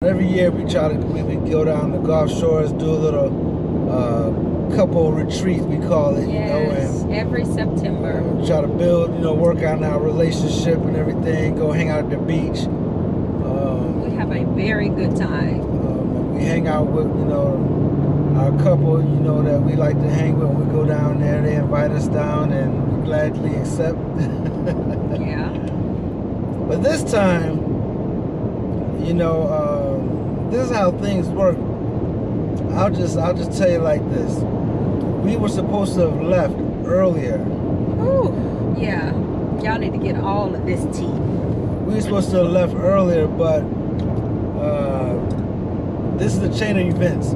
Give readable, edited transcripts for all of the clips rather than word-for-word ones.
Every year we try to we go down the Gulf Shores, do a little couple retreat, we call it, Yes, and every September. try to build, work on our relationship and everything. Go hang out at the beach. We have a very good time. We hang out with our couple, that we like to hang with. When we go down there, they invite us down, and we gladly accept. Yeah. But this time, this is how things work. I'll just tell you like this. We were supposed to have left earlier. Ooh, yeah. Y'all need to get all of this tea. We were supposed to have left earlier, but this is a chain of events.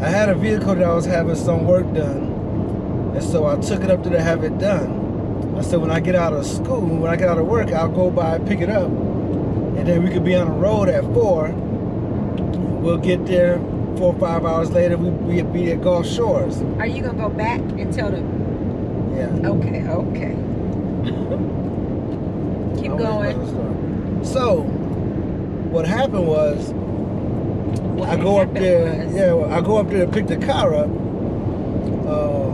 I had a vehicle that I was having some work done, and so I took it up there to have it done. I said, when I get out of school, when I get out of work, I'll go by and pick it up, and then we could be on the road at 4. We'll get there 4 or 5 hours later. We'd be at Gulf Shores. Are you gonna go back and tell them? Yeah. Okay. Keep going. So, what happened was, I go up there to pick the car up.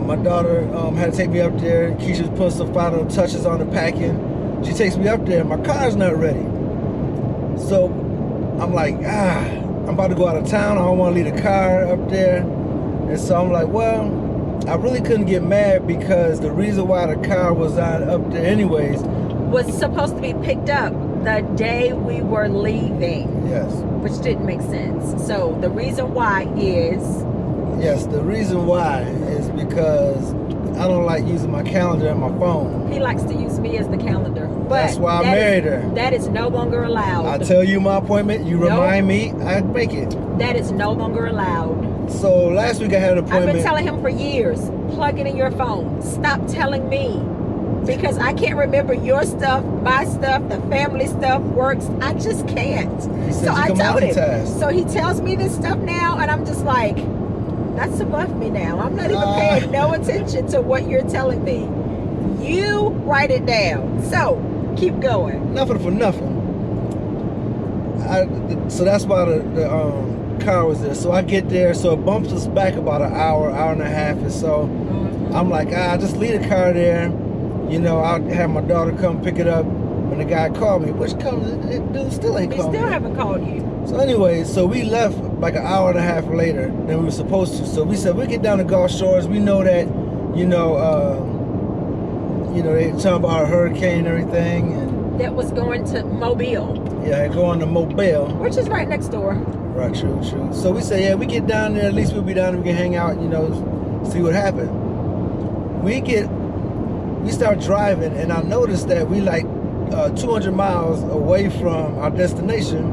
My daughter had to take me up there. Keisha's putting some final touches on the packing. She takes me up there. My car's not ready. So I'm like, I'm about to go out of town. I don't want to leave the car up there. And so I'm like, well, I really couldn't get mad because the reason why the car was up there anyways was supposed to be picked up the day we were leaving. Yes. Which didn't make sense. So the reason why is? Yes, the reason why is because I don't like using my calendar and my phone. He likes to use me as the calendar. But that's why I married her. That is no longer allowed. I tell you my appointment, you remind me, I make it. That is no longer allowed. So last week I had an appointment. I've been telling him for years, plug it in your phone. Stop telling me. Because I can't remember your stuff, my stuff, the family stuff works. I just can't. So I told him. So he tells me this stuff now, and I'm just like, that's above me now. I'm not even paying no attention to what you're telling me. You write it down. So keep going. Nothing for nothing. So that's why the car was there. So I get there, so it bumps us back about an hour and a half or so. I'm like, just leave the car there. I'll have my daughter come pick it up when the guy called me, which dude still ain't called me. He still haven't called you. So anyway, so we left like an hour and a half later than we were supposed to. So we said, we get down to Gulf Shores. We know that, they talking about a hurricane and everything. And that was going to Mobile. Yeah, going to Mobile. Which is right next door. Right, true. So we say, we get down there, at least we'll be down there, we can hang out, see what happened. We start driving, and I noticed that we 200 miles away from our destination,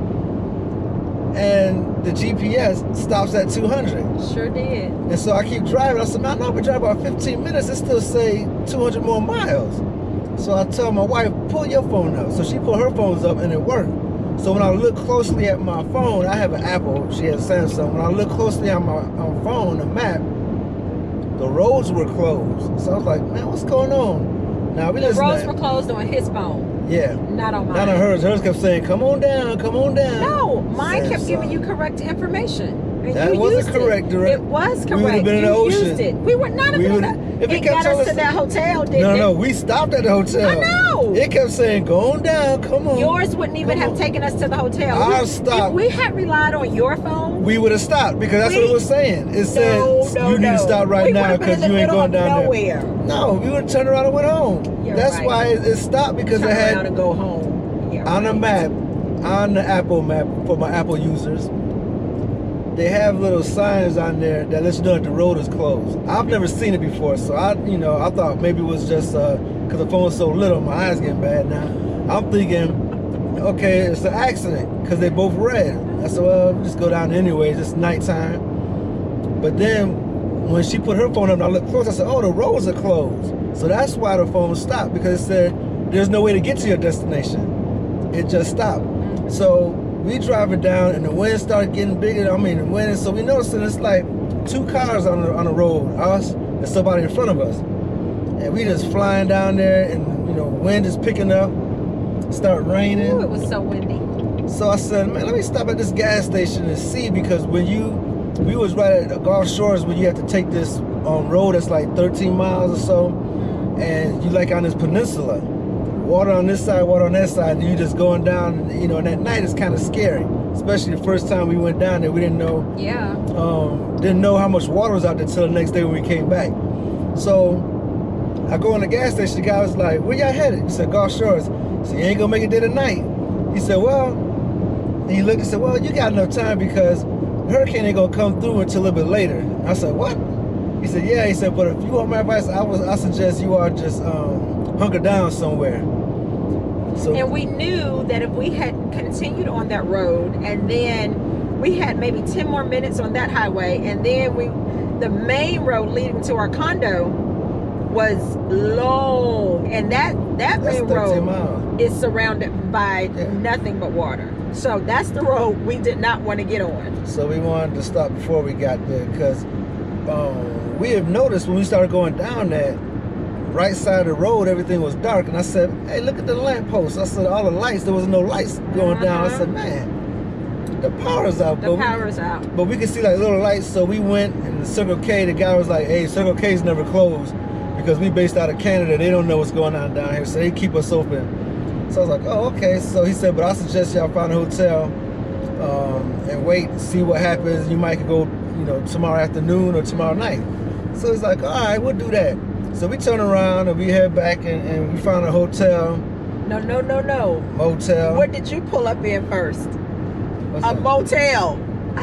and the GPS stops at 200. Sure did. And so I keep driving. I said, man, I know we drive about 15 minutes. It still say 200 more miles. So I tell my wife, pull your phone up. So she pulled her phones up, and it worked. So when I look closely at my phone, I have an Apple, she has Samsung. When I look closely on my phone, the map, the roads were closed. So I was like, man, what's going on? Now the roads were closed on his phone. Yeah. Not on mine. Not on hers. Hers kept saying, come on down, come on down. No, mine kept giving you correct information. That wasn't correct, direct. It was correct. We would have been in the ocean. Used it. We were not in the ocean. It got us to that hotel, didn't it? No, we stopped at the hotel. I know. It kept saying, go on down, come on. Yours wouldn't even have taken us to the hotel. Ours stopped. If we had relied on your phone, we would have stopped because that's what it was saying. It said, you need to stop right now because you ain't going down nowhere. There. No, we would have turned around and went home. That's why it stopped, because it had around and go home. On the map, on the Apple map for my Apple users, they have little signs on there that lets you know that the road is closed. I've never seen it before, so I thought maybe it was just because the phone's so little, my eyes getting bad now. I'm thinking, okay, it's an accident because they both red. I said, well, just go down anyways. It's nighttime. But then when she put her phone up and I looked close, I said, oh, the roads are closed. So that's why the phone stopped, because it said there's no way to get to your destination. It just stopped. So we driving down, and the wind started getting bigger. The wind. So we noticed that it's like 2 cars on the road, us and somebody in front of us. And we just flying down there, and wind is picking up. Start raining. Ooh, it was so windy. So I said, man, let me stop at this gas station and see, because when we was right at the Gulf Shores when you have to take this road that's like 13 miles or so, and you like on this peninsula, water on this side, water on that side, and you just going down, you know, and at night it's kind of scary, especially the first time we went down there. We didn't know, didn't know how much water was out there till the next day when we came back. So I go in the gas station, the guy was like, where y'all headed? He said, Gulf Shores. He said, you ain't gonna make it there tonight. He said, well, and he looked and said, well, you got enough time because the hurricane ain't gonna come through until a little bit later. I said, what? He said, yeah. He said, but if you want my advice, I suggest you are just hunker down somewhere. So, and we knew that if we had continued on that road, and then we had maybe 10 more minutes on that highway, and then the main road leading to our condo was long, and that main road is surrounded by nothing but water. So that's the road we did not want to get on. So we wanted to stop before we got there, because we have noticed when we started going down that right side of the road, everything was dark. And I said, hey, look at the lampposts. I said, all the lights, there was no lights going down. I said, man, the power's out. The power's out. But we could see like little lights. So we went, and the Circle K, the guy was like, hey, Circle K's never closed, because we based out of Canada. They don't know what's going on down here, so they keep us open. So I was like, oh, okay. So he said, but I suggest y'all find a hotel and wait and see what happens. You might could go, you know, tomorrow afternoon or tomorrow night. So he's like, all right, we'll do that. So we turn around and we head back, and we found a hotel. No. Motel. What did you pull up in first? What's a that? Motel.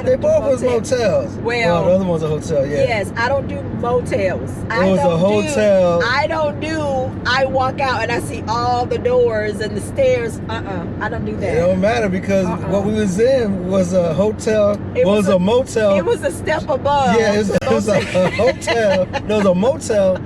They both was motels. Well, the other one's a hotel, yeah. Yes, I don't do motels. It was a hotel. I walk out and I see all the doors and the stairs. I don't do that. It don't matter, because what we was in was a hotel. It was a motel. It was a step above. Yeah, it was a hotel. There was a motel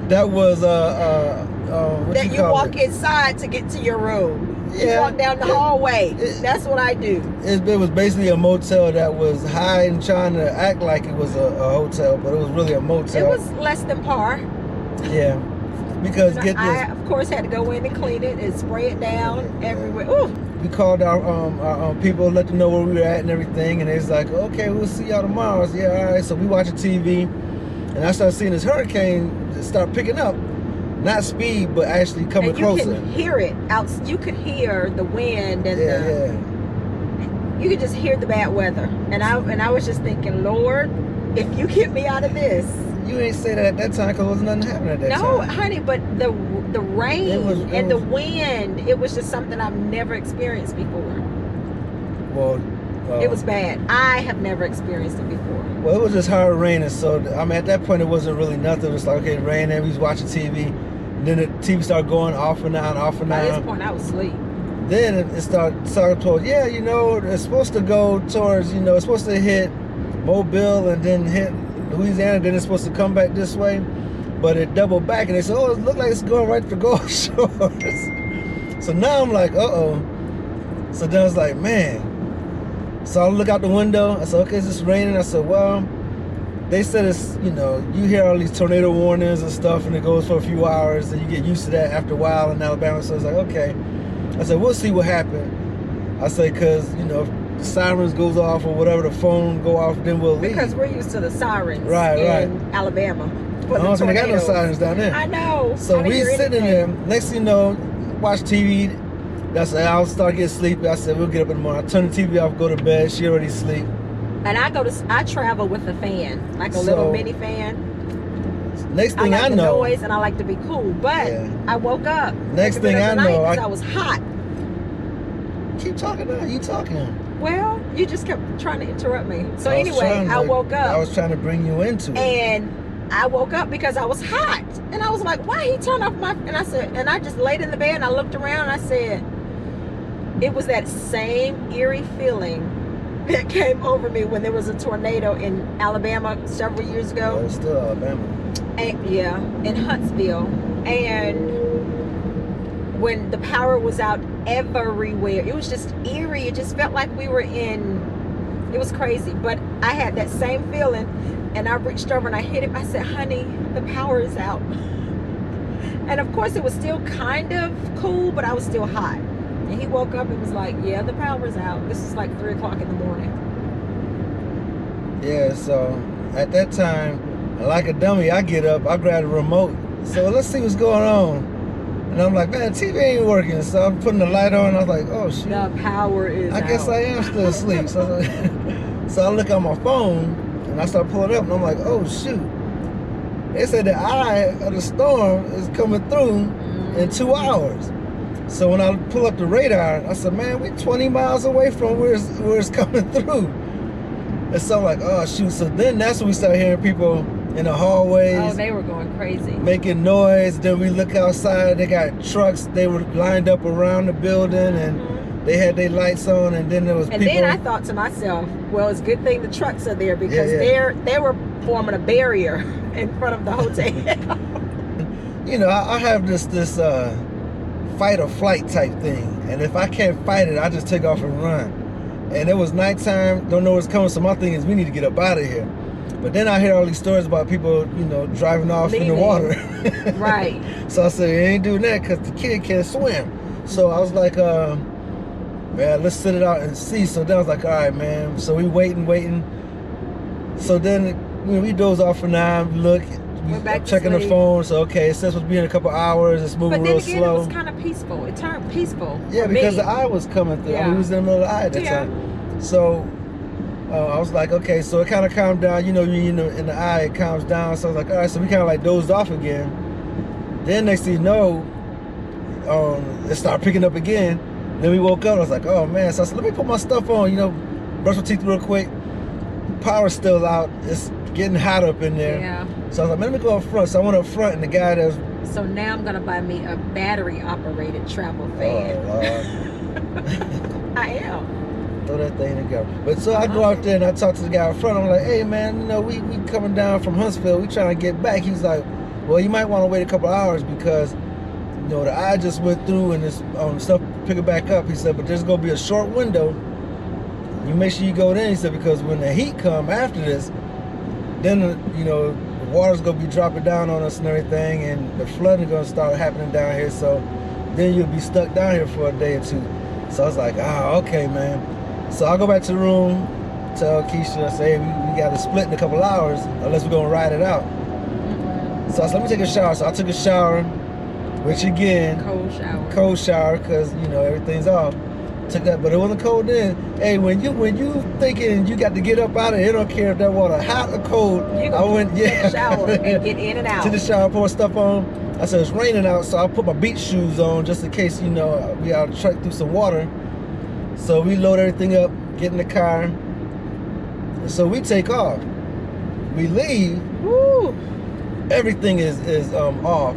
that was that you walk inside to get to your room. You walk down the hallway. That's what I do. It was basically a motel that was hiding, trying to act like it was a hotel, but it was really a motel. It was less than par. Yeah, because I of course had to go in and clean it and spray it down everywhere. Ooh. We called our people, let them know where we were at and everything, and they was like, okay, we'll see y'all tomorrow. I was, yeah, all right. So we watching TV, and I started seeing this hurricane start picking up. Not speed, but actually coming closer. You can hear it out. You could hear the wind and you could just hear the bad weather. And I was just thinking, Lord, if you get me out of this. You ain't say that at that time, because there was nothing happening at that time. No, honey, but the rain and the wind, it was just something I've never experienced before. Well, it was bad. I have never experienced it before. Well, it was just hard raining, so I mean, at that point, it wasn't really nothing. It was like, okay, it rained, and we was watching TV, and then the TV started going off and on, off and on. By this point, I was asleep. Then it started towards, yeah, you know, it's supposed to go towards, you know, it's supposed to hit Mobile and then hit Louisiana, then it's supposed to come back this way, but it doubled back, and they said, oh, it looked like it's going right for Gulf Shores. So now I'm like, uh-oh. So then I was like, man. So I look out the window. I said, okay, is this raining? I said, well, they said it's, you know, you hear all these tornado warnings and stuff, and it goes for a few hours, and you get used to that after a while in Alabama. So I was like, okay. I said, we'll see what happens. I said, because, you know, if the sirens goes off or whatever, the phone go off, then we'll leave. Because we're used to the sirens in Alabama. I don't think they got no sirens down there. I know. So we sitting there. Next thing you know, watch TV. That's I'll start getting sleepy. I said, we'll get up in the morning. I turn the TV off, go to bed. She already asleep. And I travel with a fan, like a little mini fan. Next thing I like know, the noise, and I like to be cool. But I woke up. Next thing I know, I was hot. Keep talking now. You talking? Well, you just kept trying to interrupt me. So anyway, I woke up. I was trying to bring you into it. And I woke up because I was hot, and I was like, "Why he turned off my?" And I said, and I just laid in the bed and I looked around and I said, it was that same eerie feeling that came over me when there was a tornado in Alabama several years ago. Well, it's still Alabama. And, yeah, in Huntsville, and when the power was out everywhere, it was just eerie. It just felt like we were in. It was crazy, but I had that same feeling. And I reached over and I hit him. I said, honey, the power is out. And of course, it was still kind of cool, but I was still hot. And he woke up and was like, yeah, the power's out. This is like 3 o'clock in the morning. Yeah, so at that time, like a dummy, I get up, I grab the remote. So let's see what's going on. And I'm like, man, TV ain't working. So I'm putting the light on. I was like, oh, shit. The power is I guess I am still asleep. So I look on my phone, and I start pulling up, and I'm like, oh, shoot. They said the eye of the storm is coming through in 2 hours. So when I pull up the radar, I said, man, we're 20 miles away from where it's coming through. And so I'm like, oh, shoot. So then that's when we started hearing people in the hallways. Oh, they were going crazy. Making noise. Then we look outside. They got trucks. They were lined up around the building, and they had their lights on. And then there was people. And then I thought to myself, well, it's a good thing the trucks are there because they were forming a barrier in front of the hotel. You know, I have this fight or flight type thing. And if I can't fight it, I just take off and run. And it was nighttime, don't know what's coming, so my thing is we need to get up out of here. But then I hear all these stories about people, you know, driving off in the water. Right. So I said, you ain't doing that because the kid can't swim. So I was like, man, let's sit it out and see. So then I was like, all right, man. So we waiting. So then we doze off for now, look, checking the phone. So, okay, it says supposed to be in a couple hours. It's moving real slow. But then again, it was kind of peaceful. It turned peaceful. Yeah, because the eye was coming through. Yeah. We was in the middle of the eye at that time. So I was like, okay, so it kind of calmed down. You know, in the eye, it calms down. So I was like, all right, so we kind of like dozed off again. Then next thing you know, it started picking up again. Then we woke up. I was like, oh, man. So I said, let me put my stuff on, you know, brush my teeth real quick. Power's still out. It's getting hot up in there. Yeah. So I was like, let me go up front. So I went up front, and the guy that was... So now I'm going to buy me a battery-operated travel fan. Oh, Lord. I am. Throw that thing together. But so I go out there, and I talk to the guy up front. I'm like, hey, man, you know, we coming down from Huntsville. We trying to get back. He's like, well, you might want to wait a couple hours because, you know, the eye just went through and this stuff pick it back up. He said, but there's going to be a short window. You make sure you go in. He said, because when the heat come after this, then, you know, the water's going to be dropping down on us and everything, and the flooding going to start happening down here. So then you'll be stuck down here for a day or two. So I was like, okay, man. So I'll go back to the room, tell Keisha, say, hey, we got to split in a couple hours unless we're going to ride it out. So I said, let me take a shower. So I took a shower, which again, cold shower, because, you know, everything's off. Took that, but it wasn't cold then. Hey, when you thinking you got to get up out of it, don't care if that water hot or cold. I went, take a shower and get in and out. Took the shower, pour stuff on. I said it's raining out, so I put my beach shoes on just in case, you know, we out to trek through some water. So we load everything up, get in the car, and so we take off. We leave. Woo! Everything is off.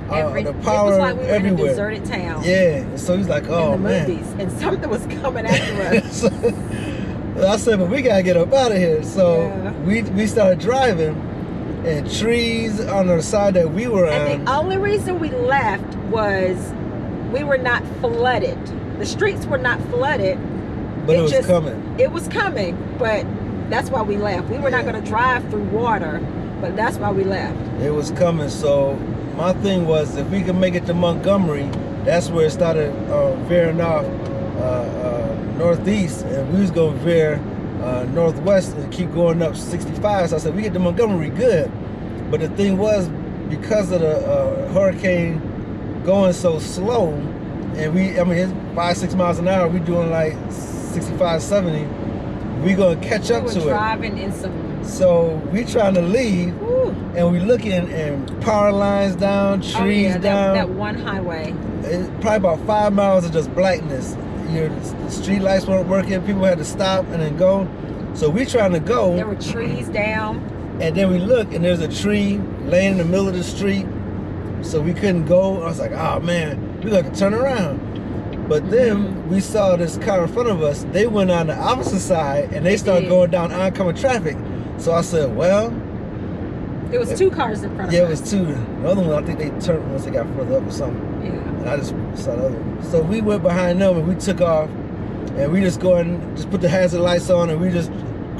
The power it was like we were everywhere. In a deserted town. Yeah. So he's like, oh, in the man. movies, and something was coming after us. So I said, but we gotta get up out of here. So we started driving, and trees on the side that we were on. And the only reason we left was we were not flooded. The streets were not flooded. But it was coming. It was coming, but that's why we left. We were not going to drive through water, but that's why we left. It was coming, so my thing was if we could make it to Montgomery, that's where it started veering off northeast, and we was going to veer northwest and keep going up 65. So I said, we get to Montgomery, good. But the thing was, because of the hurricane going so slow, and I mean, it's 5-6 miles an hour, we doing like 65, 70, we going to catch up to it. We were driving in some... So we trying to leave, and we looking, and power lines down, trees down. That one highway. It's probably about 5 miles of just blackness. You know, the street lights weren't working. People had to stop and then go. So we trying to go. There were trees down. And then we look, and there's a tree laying in the middle of the street. So we couldn't go. I was like, oh man, we got to turn around. But then we saw this car in front of us. They went on the opposite side, and they started going down oncoming traffic. So I said, well... There was 2 cars in front of us. Yeah, it was 2. The other one, I think they turned once they got further up or something. Yeah. And I just saw the other one. So we went behind them, and we took off. And we just just put the hazard lights on, and we just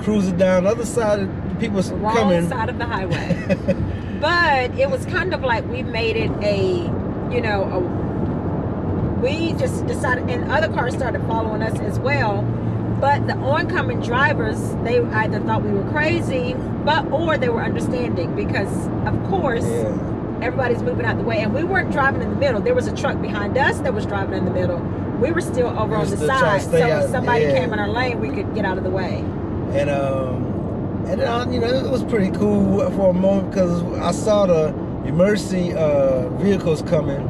cruising down the other side. Of people coming. Wrong side of the highway. But it was kind of like we made it a we just decided, and other cars started following us as well. But the oncoming drivers, they either thought we were crazy, or they were understanding because, of course, everybody's moving out the way, and we weren't driving in the middle. There was a truck behind us that was driving in the middle. We were still over on the side, so if somebody came in our lane, we could get out of the way. And you know, it was pretty cool for a moment because I saw the emergency vehicles coming,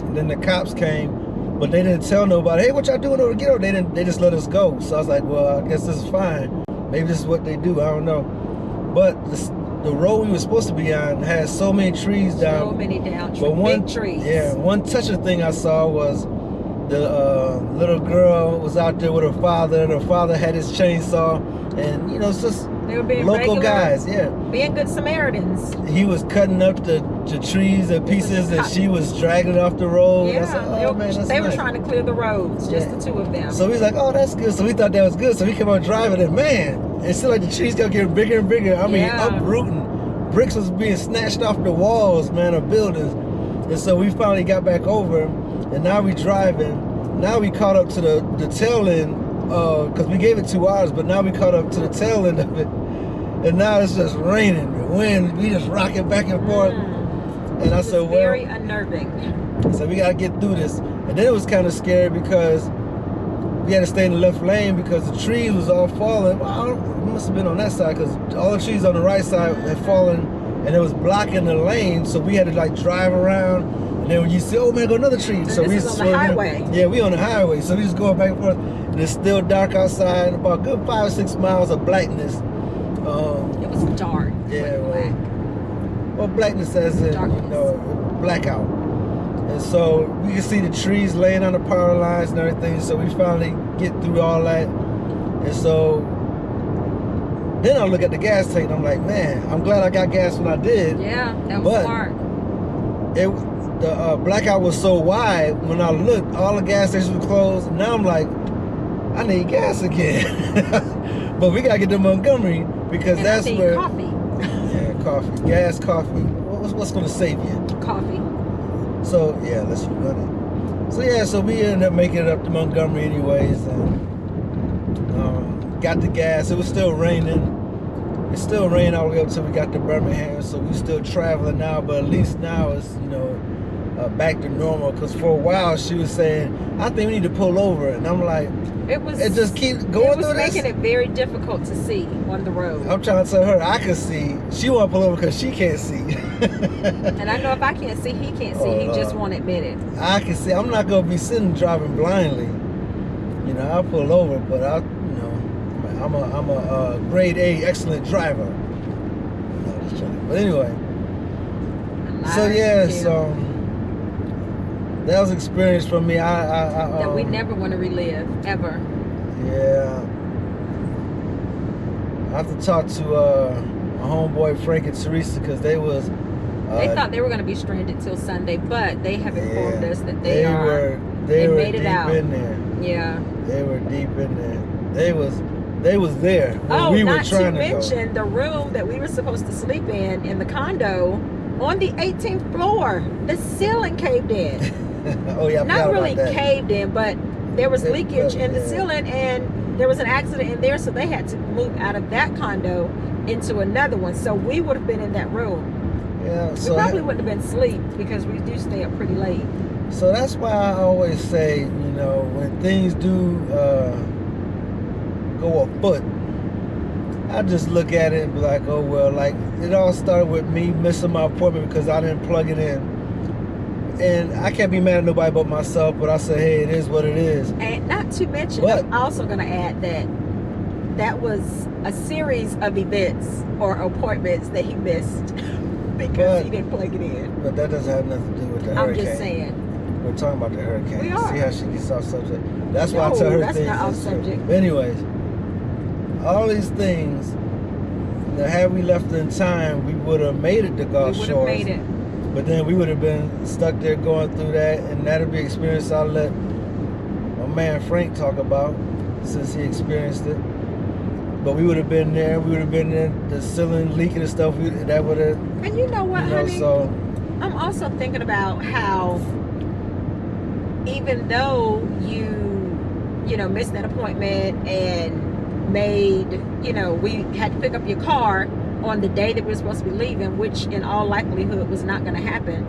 and then the cops came, but they didn't tell nobody, hey, what y'all doing over here? They just let us go. So I was like, well, I guess this is fine. Maybe this is what they do. I don't know. But the road we were supposed to be on had so many trees down. So many down, big trees. Yeah, one touching thing I saw was the little girl was out there with her father, and her father had his chainsaw, and you know, it's just they were being local regular, guys, being good Samaritans. He was cutting up the trees and pieces, and she was dragging it off the road. Yeah, like, they were trying to clear the roads, just the two of them. So he's like, oh, that's good. So we thought that was good. So we kept on driving, and man, it seemed like the trees kept getting bigger and bigger. I mean, uprooting. Bricks was being snatched off the walls, man, of buildings. And so we finally got back over, and now we driving. Now we caught up to the tail end, because we gave it 2 hours, but now we caught up to the tail end of it. And now it's just raining, the wind, we just rocking back and forth. And I said, well, very unnerving. So we gotta get through this. And then it was kind of scary because we had to stay in the left lane because the trees was all falling. Well, it must have been on that side because all the trees on the right side had fallen, and it was blocking the lane. So we had to like drive around. And then when you see, oh man, go another tree. So we on the highway. Yeah, we on the highway. So we just going back and forth. And it's still dark outside. About good 5 or 6 miles of blackness. It was dark. Yeah, black. Well, blackness as in, you know, blackout. And so we can see the trees laying on the power lines and everything. So we finally get through all that. And so then I look at the gas tank and I'm like, man, I'm glad I got gas when I did. Yeah, that was smart. The blackout was so wide, when I looked, all the gas stations were closed. Now I'm like, I need gas again. But we gotta get to Montgomery because that's where coffee. Yeah, coffee. Gas, coffee. What's gonna save you? Coffee. So yeah, let's run it. So yeah, so we ended up making it up to Montgomery anyways, and got the gas. It was still raining. It still rained all the way up until we got to Birmingham, so we still traveling now, but at least now it's, you know, back to normal. Because for a while she was saying, I think we need to pull over, and I'm like, it just keeps going through this. It was making it very difficult to see on the road. I'm trying to tell her I can see. She want to pull over because she can't see. And I know if I can't see, he can't see. He just won't admit it. I can see. I'm not gonna be sitting driving blindly. You know, I'll pull over, but I'm a grade A excellent driver. No, just joking. But anyway. So yeah, so that was an experience for me. That we never want to relive, ever. Yeah. I have to talk to my homeboy Frank and Teresa because they was. They thought they were going to be stranded till Sunday, but they have informed us that they made it deep out. In there. Yeah. They were deep in there. They was there when we were trying to go. Not to mention the room that we were supposed to sleep in the condo on the 18th floor. The ceiling caved in. Oh yeah, not really caved in, but there was leakage in the ceiling, and there was an accident in there, so they had to move out of that condo into another one. So we would have been in that room. Yeah, so we probably wouldn't have been asleep because we do stay up pretty late. So that's why I always say, you know, when things do go afoot, I just look at it and be like, oh well, like it all started with me missing my appointment because I didn't plug it in. And I can't be mad at nobody but myself, but I say, hey, it is what it is. And not to mention, I'm also going to add that was a series of events or appointments that he missed because he didn't plug it in. But that doesn't have nothing to do with the hurricane. I'm just saying. We're talking about the hurricane. We are. See how she gets off subject? That's why I tell her that's things. Not off subject. But anyways, all these things, had we left in time, we would have made it to Gulf Shores. We would have made it. But then we would have been stuck there going through that, and that'll be an experience I'll let my man Frank talk about since he experienced it. But we would have been there. We would have been in the ceiling leaking and stuff. That would have. And you know what, honey? So I'm also thinking about how even though you know, missed that appointment and made, you know, we had to pick up your car on the day that we were supposed to be leaving, which in all likelihood was not going to happen,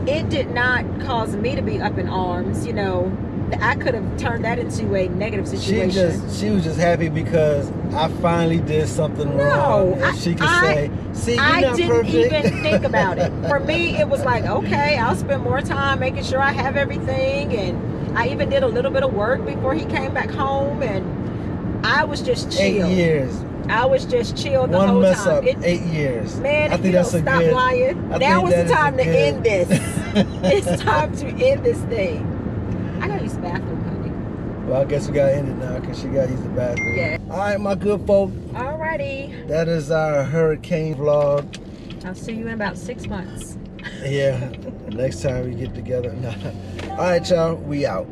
it did not cause me to be up in arms. You know, I could have turned that into a negative situation. She was just happy because I finally did something wrong, and she could say, "See, you're I not didn't perfect." even think about it. For me, it was like, okay, I'll spend more time making sure I have everything, and I even did a little bit of work before he came back home, and I was just chill. 8 years. I was just chill the One whole mess time. up, 8 years. Man, I if think you that's don't a stop good, lying, I now think is that the is time a to good- end this. It's time to end this thing. I gotta use the bathroom, honey. Well, I guess we gotta end it now because she gotta use the bathroom. Yeah. All right, my good folk. Alrighty. That is our hurricane vlog. I'll see you in about 6 months. Yeah. Next time we get together. All right, y'all. We out.